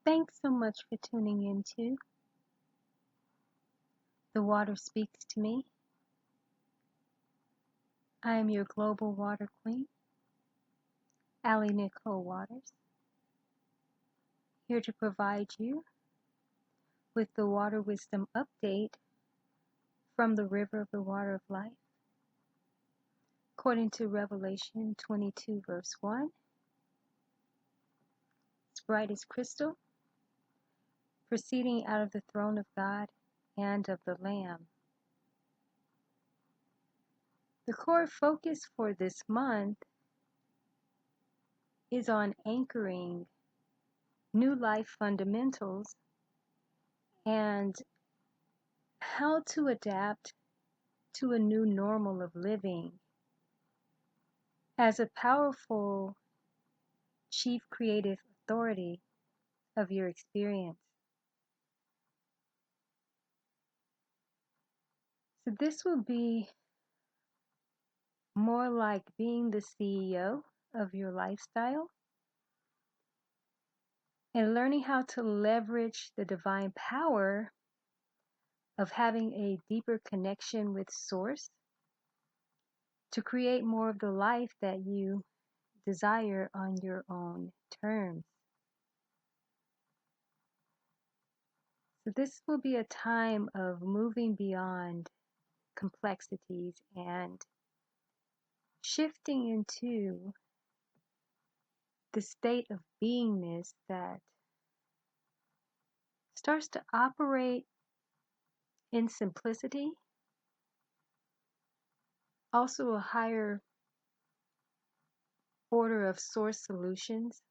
Thanks so much for tuning in to The Water Speaks to Me. I am your global water queen, AliNICOLE Waters, here to provide you with the water wisdom update from the river of the water of life. According to Revelation 22 verse 1, it's bright as crystal, proceeding out of the throne of God and of the Lamb. The core focus for this month is on anchoring new life fundamentals and how to adapt to a new normal of living as a powerful chief creative authority of your experience. So this will be more like being the CEO of your lifestyle and learning how to leverage the divine power of having a deeper connection with Source to create more of the life that you desire on your own terms. So this will be a time of moving beyond complexities and shifting into the state of beingness that starts to operate in simplicity, also a higher order of source solutions.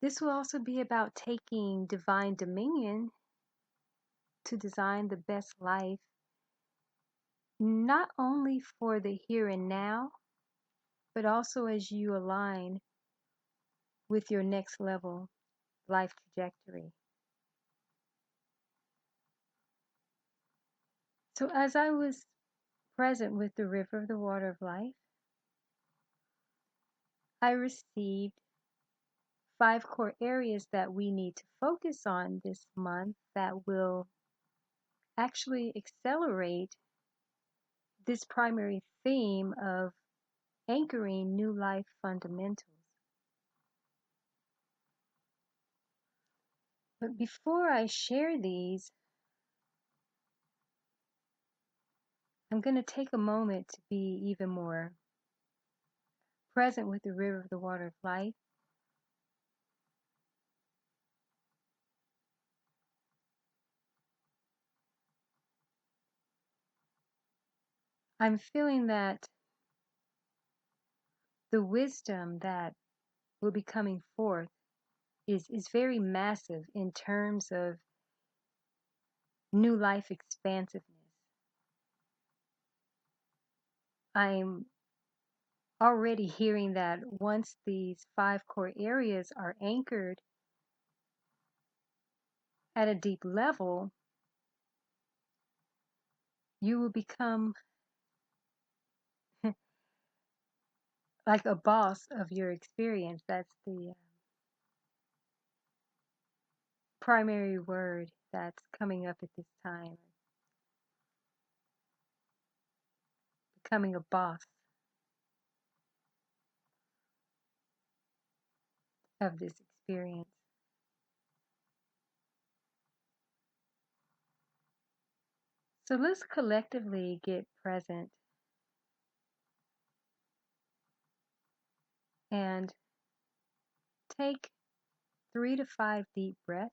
This will also be about taking divine dominion to design the best life, not only for the here and now, but also as you align with your next level life trajectory. So as I was present with the river of the water of life, I received 5 core areas that we need to focus on this month that will actually accelerate this primary theme of anchoring new life fundamentals. But before I share these, I'm going to take a moment to be even more present with the river of the water of life. I'm feeling that the wisdom that will be coming forth is very massive in terms of new life expansiveness. I'm already hearing that once these 5 core areas are anchored at a deep level, you will become like a boss of your experience. That's the primary word that's coming up at this time. Becoming a boss of this experience. So let's collectively get present and take 3 to 5 deep breaths.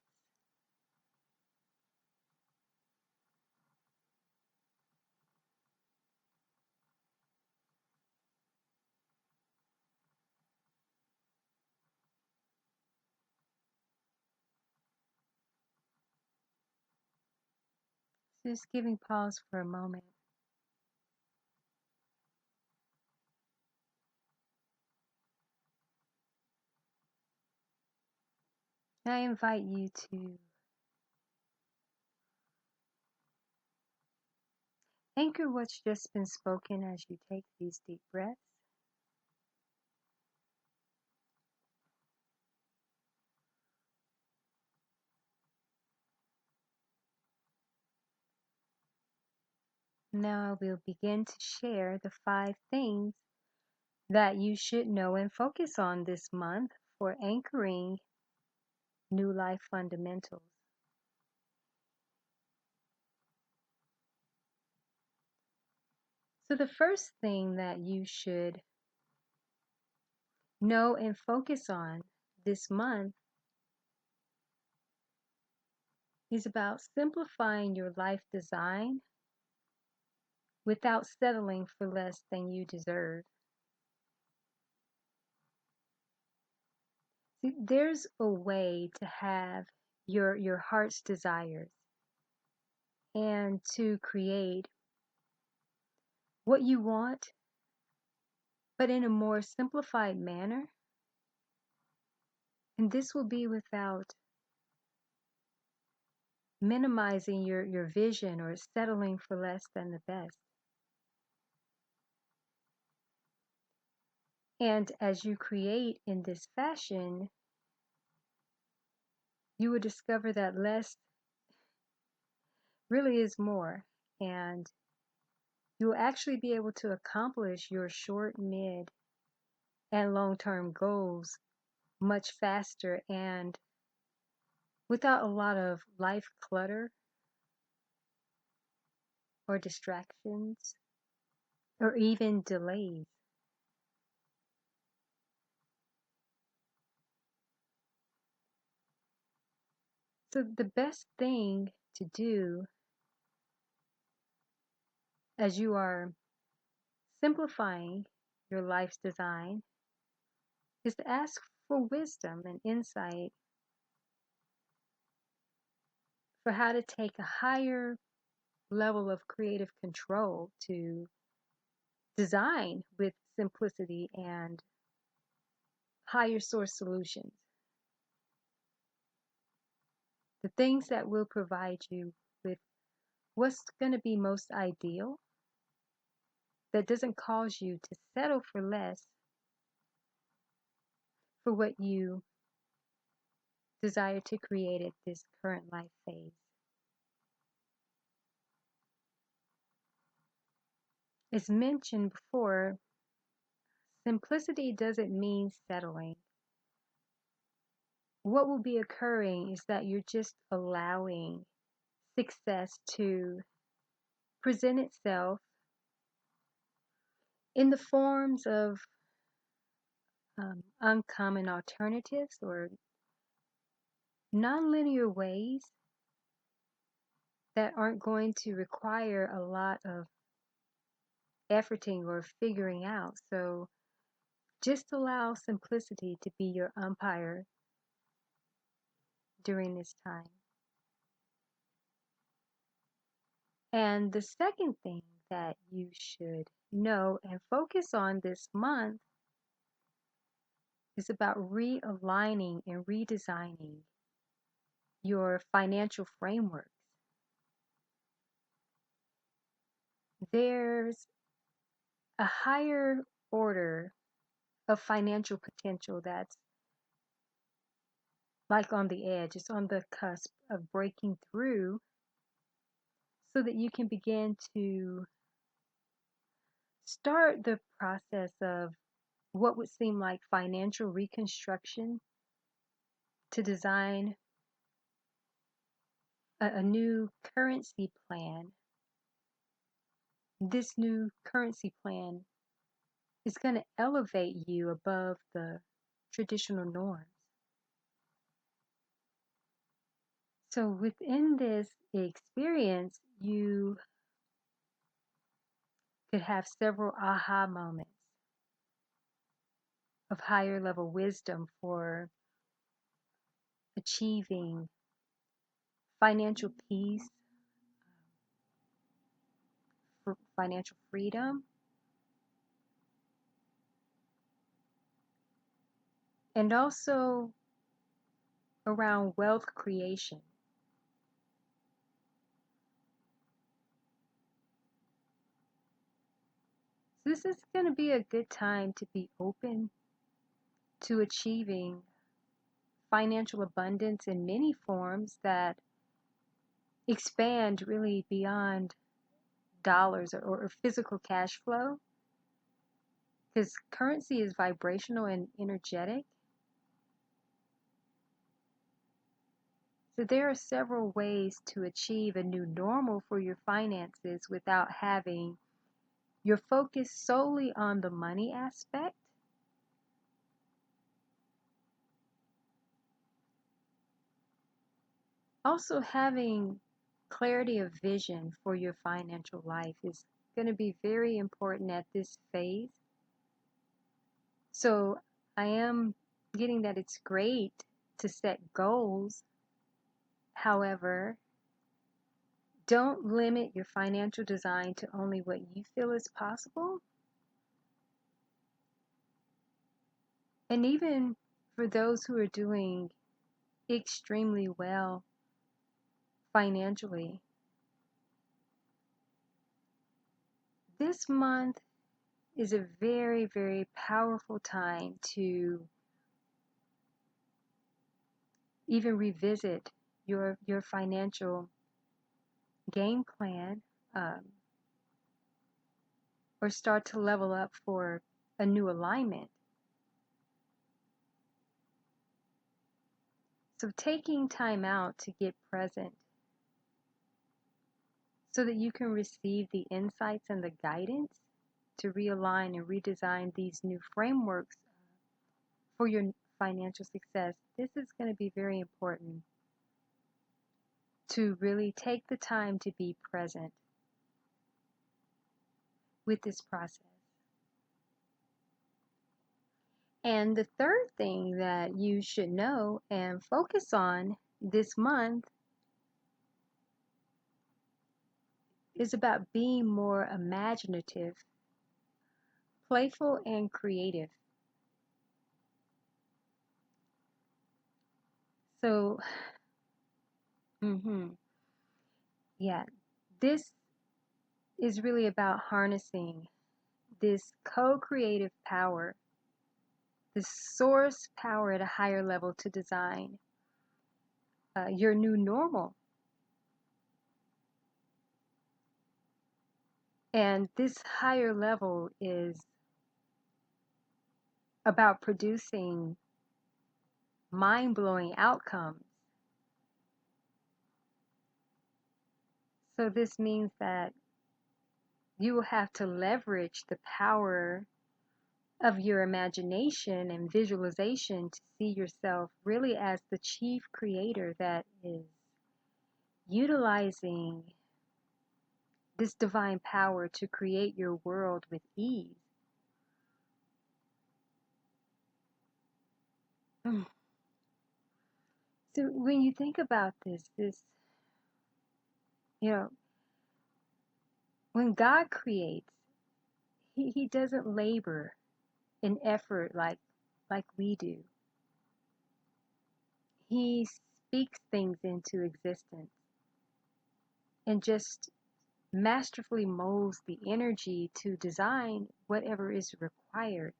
Just giving pause for a moment. I invite you to anchor what's just been spoken as you take these deep breaths. Now we'll begin to share the 5 things that you should know and focus on this month for anchoring new life fundamentals. So the first thing that you should know and focus on this month is about simplifying your life design without settling for less than you deserve. See, there's a way to have your heart's desires and to create what you want, but in a more simplified manner. And this will be without minimizing your vision or settling for less than the best. And as you create in this fashion, you will discover that less really is more. And you will actually be able to accomplish your short, mid, and long-term goals much faster and without a lot of life clutter or distractions or even delays. So the best thing to do as you are simplifying your life's design is to ask for wisdom and insight for how to take a higher level of creative control to design with simplicity and higher source solutions. The things that will provide you with what's going to be most ideal, that doesn't cause you to settle for less for what you desire to create at this current life phase. As mentioned before, simplicity doesn't mean settling. What will be occurring is that you're just allowing success to present itself in the forms of uncommon alternatives or nonlinear ways that aren't going to require a lot of efforting or figuring out. So just allow simplicity to be your umpire during this time. And the second thing that you should know and focus on this month is about realigning and redesigning your financial frameworks. There's a higher order of financial potential that's like on the edge, it's on the cusp of breaking through so that you can begin to start the process of what would seem like financial reconstruction to design a new currency plan. This new currency plan is going to elevate you above the traditional norms. So within this experience, you could have several aha moments of higher level wisdom for achieving financial peace, for financial freedom, and also around wealth creation. So this is going to be a good time to be open to achieving financial abundance in many forms that expand really beyond dollars or physical cash flow, because currency is vibrational and energetic. So there are several ways to achieve a new normal for your finances without having your focus solely on the money aspect. Also, having clarity of vision for your financial life is going to be very important at this phase. So I am getting that it's great to set goals. However, don't limit your financial design to only what you feel is possible. And even for those who are doing extremely well financially, this month is a very, very powerful time to even revisit your financial game plan, or start to level up for a new alignment. So taking time out to get present so that you can receive the insights and the guidance to realign and redesign these new frameworks for your financial success. This is going to be very important, to really take the time to be present with this process. And the third thing that you should know and focus on this month is about being more imaginative, playful, and creative. So, yeah, this is really about harnessing this co-creative power, this source power at a higher level to design your new normal. And this higher level is about producing mind-blowing outcomes. So this means that you will have to leverage the power of your imagination and visualization to see yourself really as the chief creator that is utilizing this divine power to create your world with ease. So when you think about this, you know, when God creates, he doesn't labor in effort like we do. He speaks things into existence and just masterfully molds the energy to design whatever is required.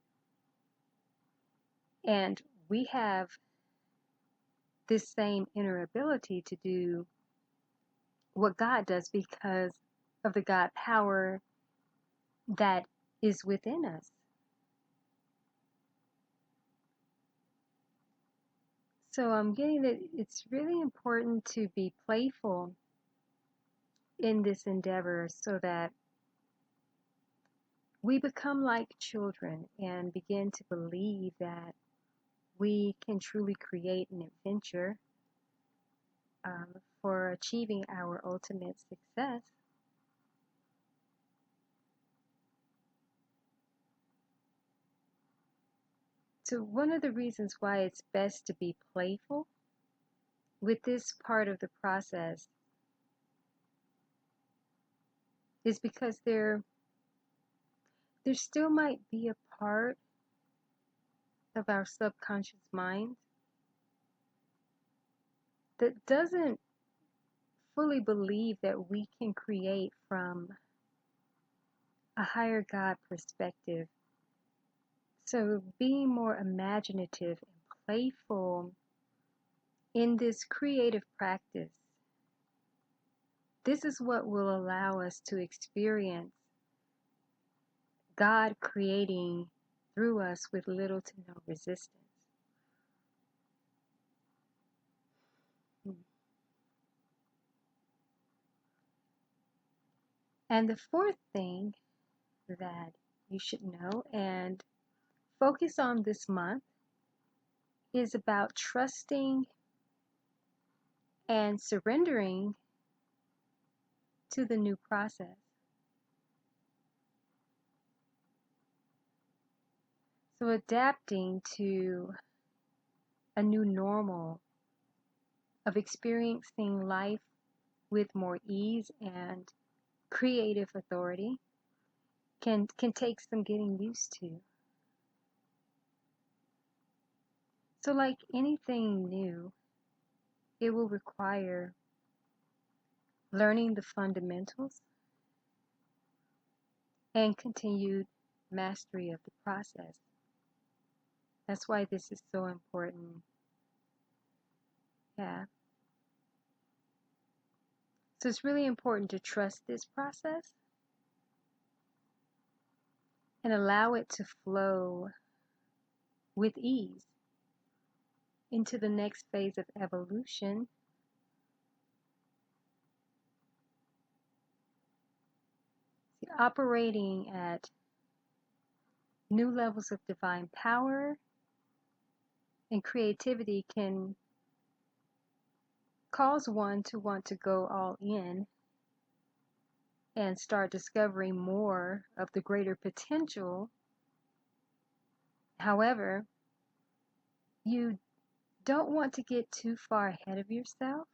And we have this same inner ability to do what God does because of the God power that is within us. So I'm getting that it's really important to be playful in this endeavor so that we become like children and begin to believe that we can truly create an adventure for achieving our ultimate success. So one of the reasons why it's best to be playful with this part of the process is because there still might be a part of our subconscious mind that doesn't fully believe that we can create from a higher God perspective. So being more imaginative and playful in this creative practice This is what will allow us to experience God creating through us with little to no resistance. And the fourth thing that you should know and focus on this month is about trusting and surrendering to the new process. So adapting to a new normal of experiencing life with more ease and creative authority can take some getting used to. So like anything new, it will require learning the fundamentals and continued mastery of the process. That's why this is so important. Yeah. So it's really important to trust this process and allow it to flow with ease into the next phase of evolution. Operating at new levels of divine power and creativity can cause one to want to go all in and start discovering more of the greater potential. However, you don't want to get too far ahead of yourself.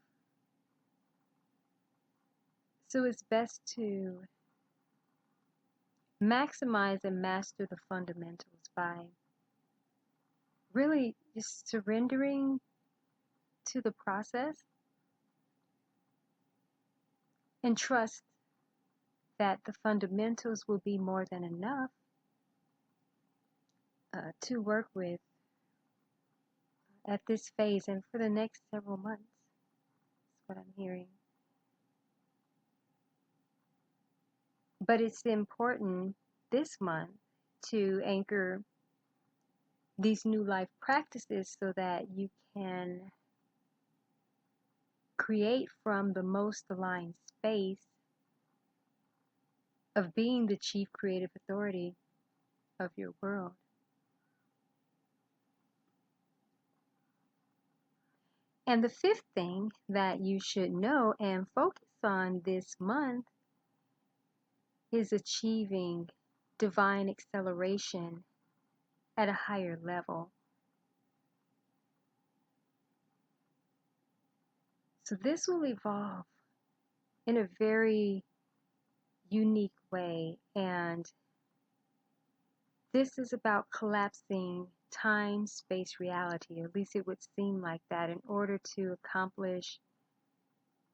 So it's best to maximize and master the fundamentals by really just surrendering to the process and trust that the fundamentals will be more than enough to work with at this phase and for the next several months. That's what I'm hearing. But it's important this month to anchor these new life practices so that you can create from the most aligned space of being the chief creative authority of your world. And the fifth thing that you should know and focus on this month is achieving divine acceleration at a higher level. So this will evolve in a very unique way, and this is about collapsing time, space, reality. At least it would seem like that in order to accomplish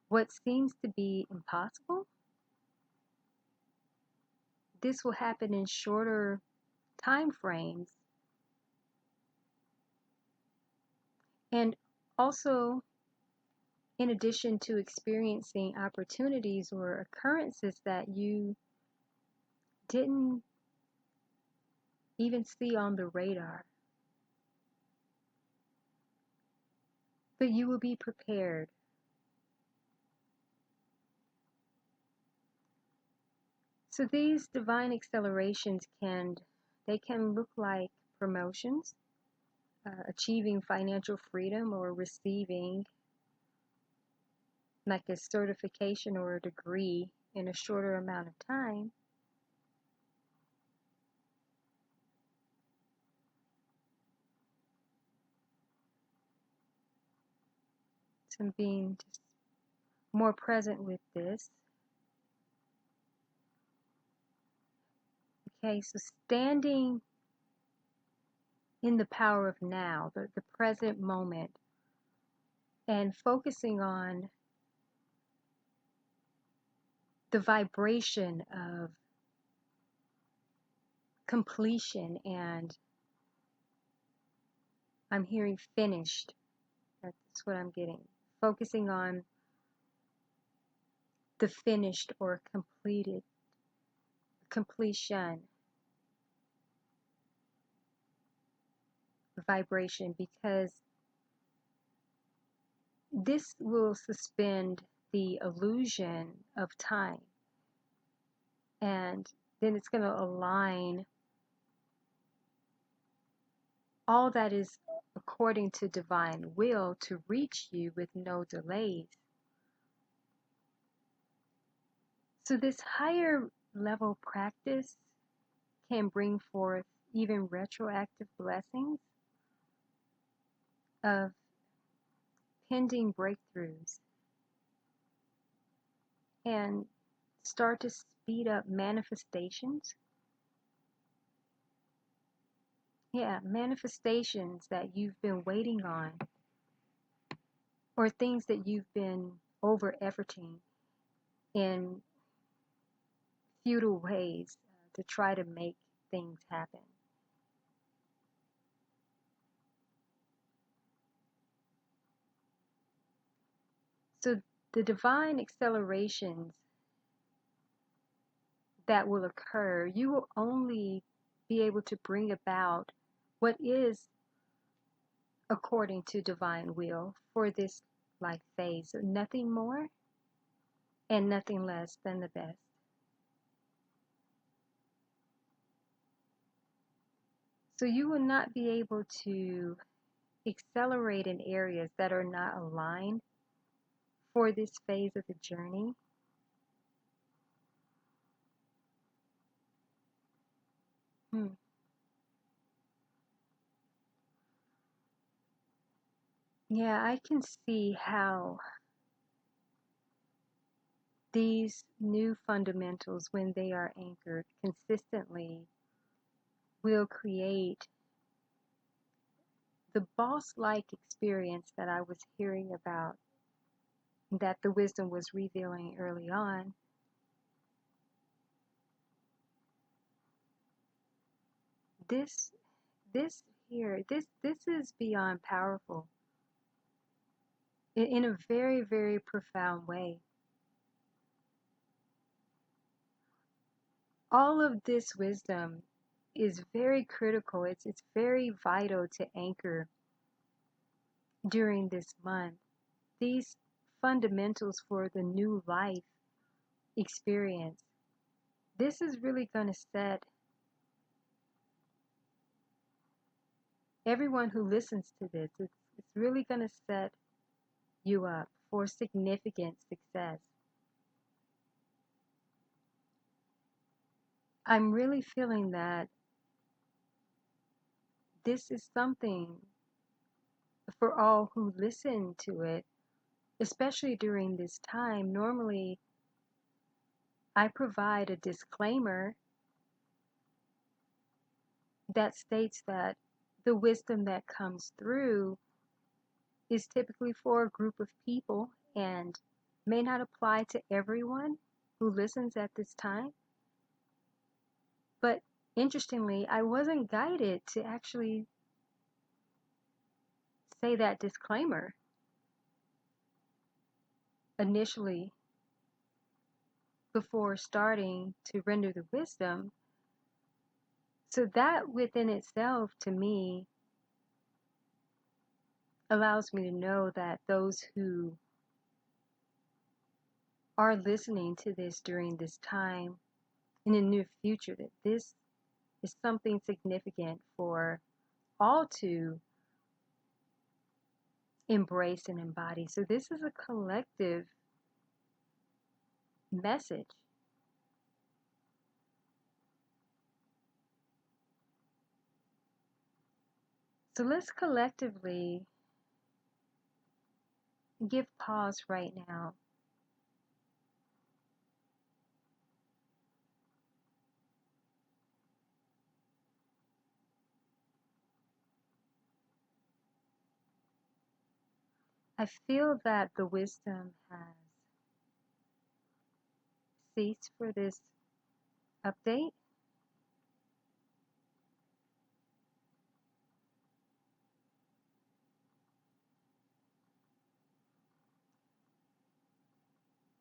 what seems to be impossible. This will happen in shorter time frames. And also, in addition to experiencing opportunities or occurrences that you didn't even see on the radar, but you will be prepared. So these divine accelerations can look like promotions, achieving financial freedom, or receiving like a certification or a degree in a shorter amount of time. So being just more present with this. Okay, so standing in the power of now, the present moment, and focusing on the vibration of completion, and I'm hearing finished. That's what I'm getting. Focusing on the finished or completion vibration, because this will suspend the illusion of time, and then it's going to align all that is according to divine will to reach you with no delays. So this higher level practice can bring forth even retroactive blessings of pending breakthroughs and start to speed up manifestations. Yeah, manifestations that you've been waiting on, or things that you've been over efforting in futile ways to try to make things happen. So the divine accelerations that will occur, you will only be able to bring about what is according to divine will for this life phase. So nothing more and nothing less than the best. So you will not be able to accelerate in areas that are not aligned for this phase of the journey. Yeah, I can see how these new fundamentals, when they are anchored consistently, will create the boss-like experience that I was hearing about, that the wisdom was revealing early on. This is beyond powerful in a very, very profound way. All of this wisdom is very critical. It's very vital to anchor during this month. These fundamentals for the new life experience. This is really going to set everyone who listens to this, it's really going to set you up for significant success. I'm really feeling that this is something for all who listen to it, especially during this time. Normally, I provide a disclaimer that states that the wisdom that comes through is typically for a group of people and may not apply to everyone who listens at this time. But interestingly, I wasn't guided to actually say that disclaimer initially before starting to render the wisdom. So that within itself, to me, allows me to know that those who are listening to this during this time in the near future, that this is something significant for all to embrace and embody. So this is a collective message. So let's collectively give pause right now. I feel that the wisdom has ceased for this update.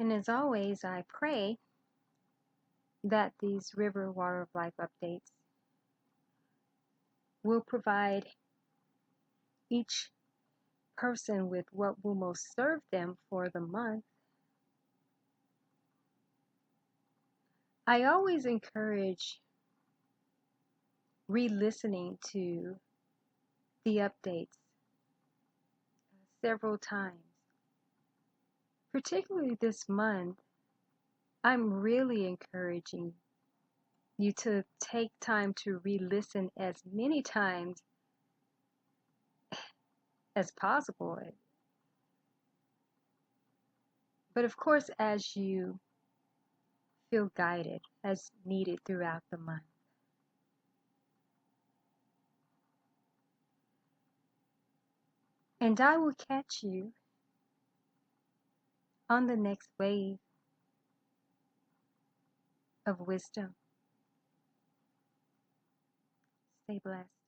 And as always, I pray that these River Water of Life updates will provide each person with what will most serve them for the month. I always encourage re-listening to the updates several times. Particularly this month, I'm really encouraging you to take time to re-listen as many times as possible. But of course, as you feel guided as needed throughout the month. And I will catch you on the next wave of wisdom. Stay blessed.